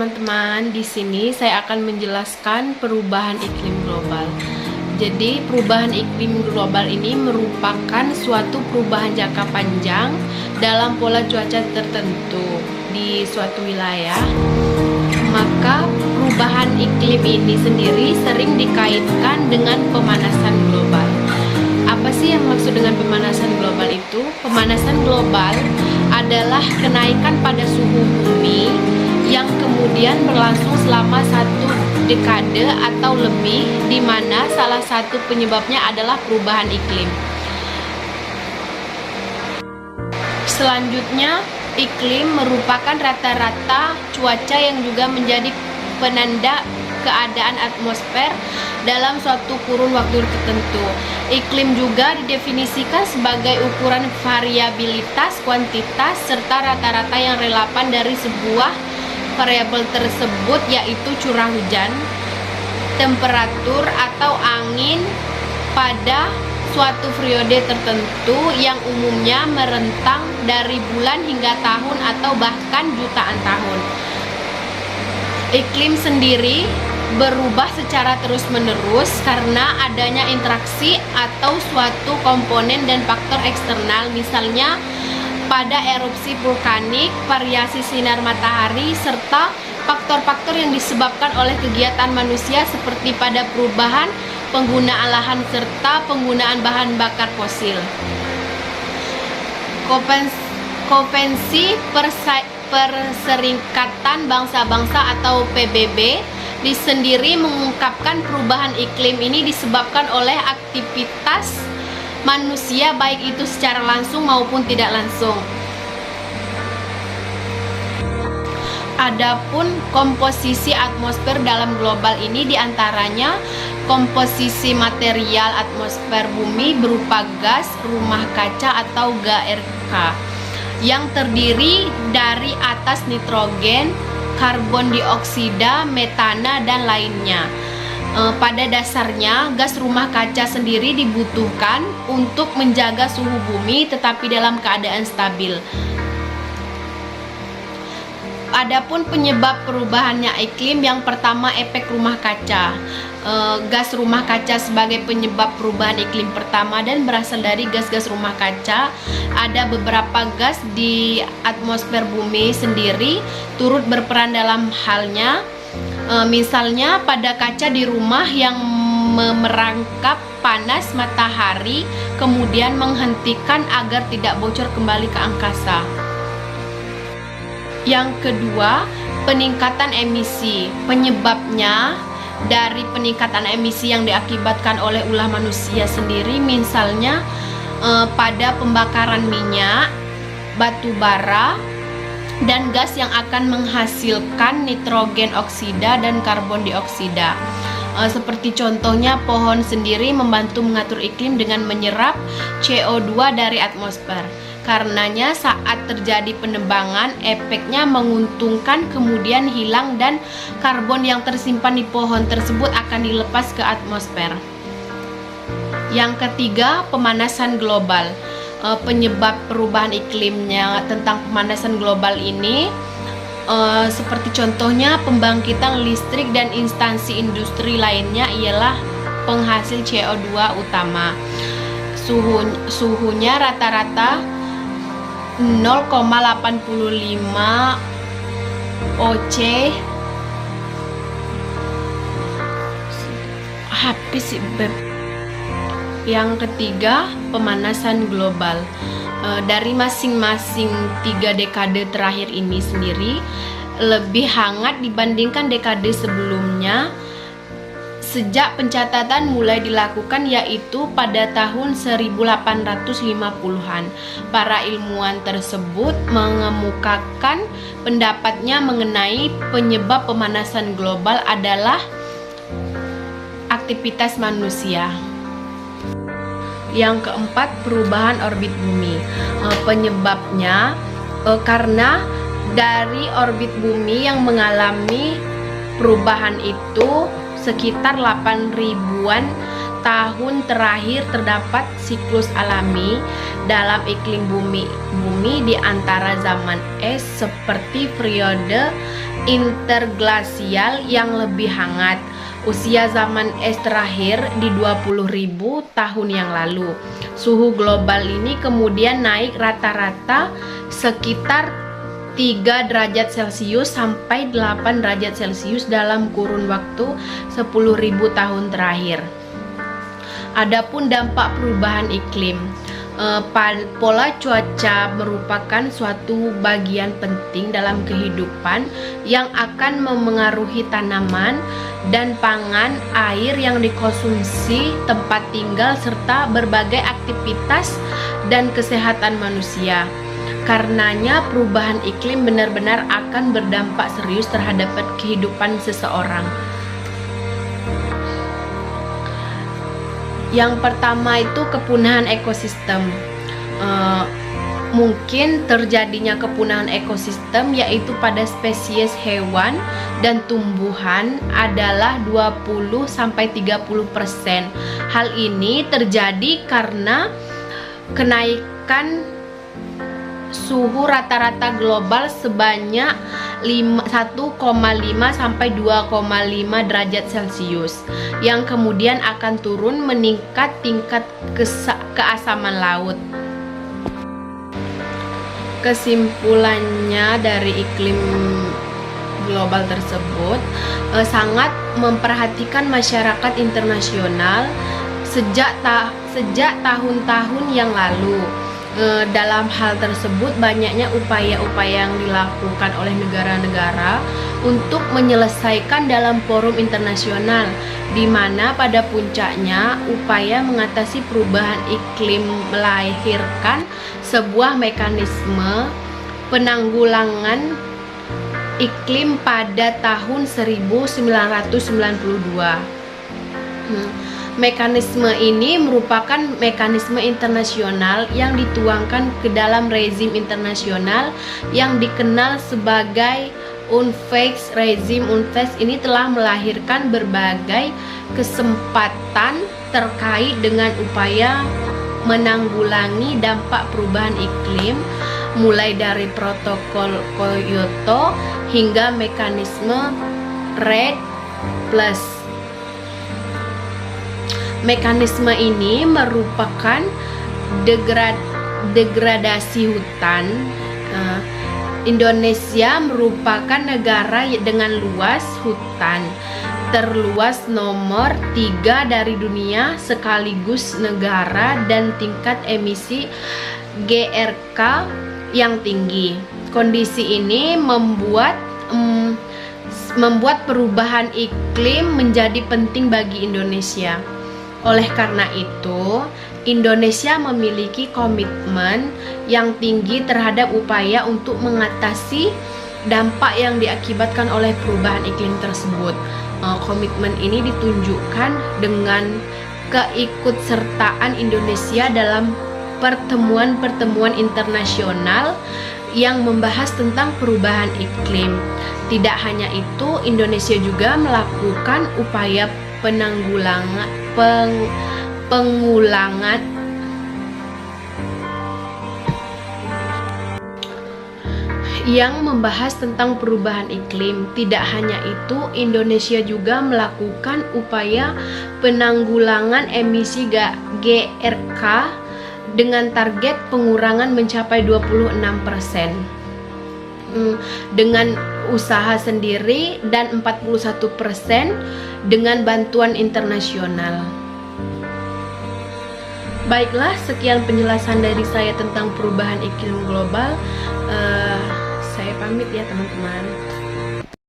teman-teman, di sini saya akan menjelaskan perubahan iklim global. Jadi, perubahan iklim global ini merupakan suatu perubahan jangka panjang dalam pola cuaca tertentu di suatu wilayah. Maka, perubahan iklim ini sendiri sering dikaitkan dengan pemanasan global. Apa sih yang maksud dengan pemanasan global itu? Pemanasan global adalah kenaikan pada suhu bumi yang kemudian berlangsung selama satu dekade atau lebih, di mana salah satu penyebabnya adalah perubahan iklim. Selanjutnya, iklim merupakan rata-rata cuaca yang juga menjadi penanda keadaan atmosfer dalam suatu kurun waktu tertentu. Iklim juga didefinisikan sebagai ukuran variabilitas kuantitas serta rata-rata yang relevan dari sebuah variabel tersebut, yaitu curah hujan, temperatur atau angin pada suatu periode tertentu yang umumnya merentang dari bulan hingga tahun atau bahkan jutaan tahun. Iklim sendiri berubah secara terus-menerus karena adanya interaksi atau suatu komponen dan faktor eksternal, misalnya pada erupsi vulkanik, variasi sinar matahari, serta faktor-faktor yang disebabkan oleh kegiatan manusia seperti pada perubahan penggunaan lahan serta penggunaan bahan bakar fosil. Konvensi Perserikatan Bangsa-Bangsa atau PBB sendiri mengungkapkan perubahan iklim ini disebabkan oleh aktivitas manusia, baik itu secara langsung maupun tidak langsung. Adapun komposisi atmosfer dalam global ini diantaranya komposisi material atmosfer bumi berupa gas rumah kaca atau GRK yang terdiri dari atas nitrogen, karbon dioksida, metana, dan lainnya. Pada dasarnya, gas rumah kaca sendiri dibutuhkan untuk menjaga suhu bumi tetapi dalam keadaan stabil. Adapun penyebab perubahannya iklim, yang pertama efek rumah kaca. Gas rumah kaca sebagai penyebab perubahan iklim pertama dan berasal dari gas-gas rumah kaca. Ada beberapa gas di atmosfer bumi sendiri turut berperan dalam halnya. Misalnya pada kaca di rumah yang merangkap panas matahari kemudian menghentikan agar tidak bocor kembali ke angkasa. Yang kedua, peningkatan emisi. Penyebabnya dari peningkatan emisi yang diakibatkan oleh ulah manusia sendiri, misalnya pada pembakaran minyak, batu bara, dan gas yang akan menghasilkan nitrogen oksida dan karbon dioksida. Seperti contohnya, pohon sendiri membantu mengatur iklim dengan menyerap CO2 dari atmosfer. Karenanya saat terjadi penebangan, efeknya menguntungkan kemudian hilang dan karbon yang tersimpan di pohon tersebut akan dilepas ke atmosfer. Yang ketiga, pemanasan global. Penyebab perubahan iklimnya tentang pemanasan global ini seperti contohnya pembangkitan listrik dan instansi industri lainnya ialah penghasil CO2 utama. Suhunya rata-rata 0,85 oC habis sih beb. Yang ketiga, pemanasan global. Dari masing-masing 3 dekade terakhir ini sendiri lebih hangat dibandingkan dekade sebelumnya sejak pencatatan mulai dilakukan, yaitu pada tahun 1850-an. Para ilmuwan tersebut mengemukakan pendapatnya mengenai penyebab pemanasan global adalah aktivitas manusia. Yang keempat, perubahan orbit bumi. Penyebabnya karena dari orbit bumi yang mengalami perubahan itu sekitar 8.000-an tahun terakhir terdapat siklus alami dalam iklim bumi di antara zaman es seperti periode interglasial yang lebih hangat. Usia zaman es terakhir di 20.000 tahun yang lalu. Suhu global ini kemudian naik rata-rata sekitar 3 derajat Celcius sampai 8 derajat Celcius dalam kurun waktu 10.000 tahun terakhir. Adapun dampak perubahan iklim, pola cuaca merupakan suatu bagian penting dalam kehidupan yang akan memengaruhi tanaman dan pangan, air yang dikonsumsi, tempat tinggal, serta berbagai aktivitas dan kesehatan manusia. Karenanya perubahan iklim benar-benar akan berdampak serius terhadap kehidupan seseorang. Yang pertama itu kepunahan ekosistem. Mungkin terjadinya kepunahan ekosistem yaitu pada spesies hewan dan tumbuhan adalah 20-30%. Hal ini terjadi karena kenaikan suhu rata-rata global sebanyak 1,5 sampai 2,5 derajat Celcius yang kemudian akan turun meningkat tingkat keasaman laut. Kesimpulannya dari iklim global tersebut sangat memperhatikan masyarakat internasional sejak tahun-tahun yang lalu. Dalam hal tersebut banyaknya upaya-upaya yang dilakukan oleh negara-negara untuk menyelesaikan dalam forum internasional, di mana pada puncaknya upaya mengatasi perubahan iklim melahirkan sebuah mekanisme penanggulangan iklim pada tahun 1992. Mekanisme ini merupakan mekanisme internasional yang dituangkan ke dalam rezim internasional yang dikenal sebagai UNFEX. Rezim UNFEX ini telah melahirkan berbagai kesempatan terkait dengan upaya menanggulangi dampak perubahan iklim, mulai dari protokol Kyoto hingga mekanisme REDD+. Mekanisme ini merupakan degradasi hutan. Indonesia merupakan negara dengan luas hutan terluas nomor 3 dari dunia, sekaligus negara dan tingkat emisi GRK yang tinggi. Kondisi ini membuat perubahan iklim menjadi penting bagi Indonesia. Oleh karena itu, Indonesia memiliki komitmen yang tinggi terhadap upaya untuk mengatasi dampak yang diakibatkan oleh perubahan iklim tersebut. Komitmen ini ditunjukkan dengan keikutsertaan Indonesia dalam pertemuan-pertemuan internasional yang membahas tentang perubahan iklim. Tidak hanya itu, Indonesia juga melakukan upaya penggulangan yang membahas tentang perubahan iklim. Tidak hanya itu, Indonesia juga melakukan upaya penanggulangan emisi GRK dengan target pengurangan mencapai 26% dengan usaha sendiri dan 41% dengan bantuan internasional. Baiklah, sekian penjelasan dari saya tentang perubahan iklim global. Saya pamit ya teman-teman.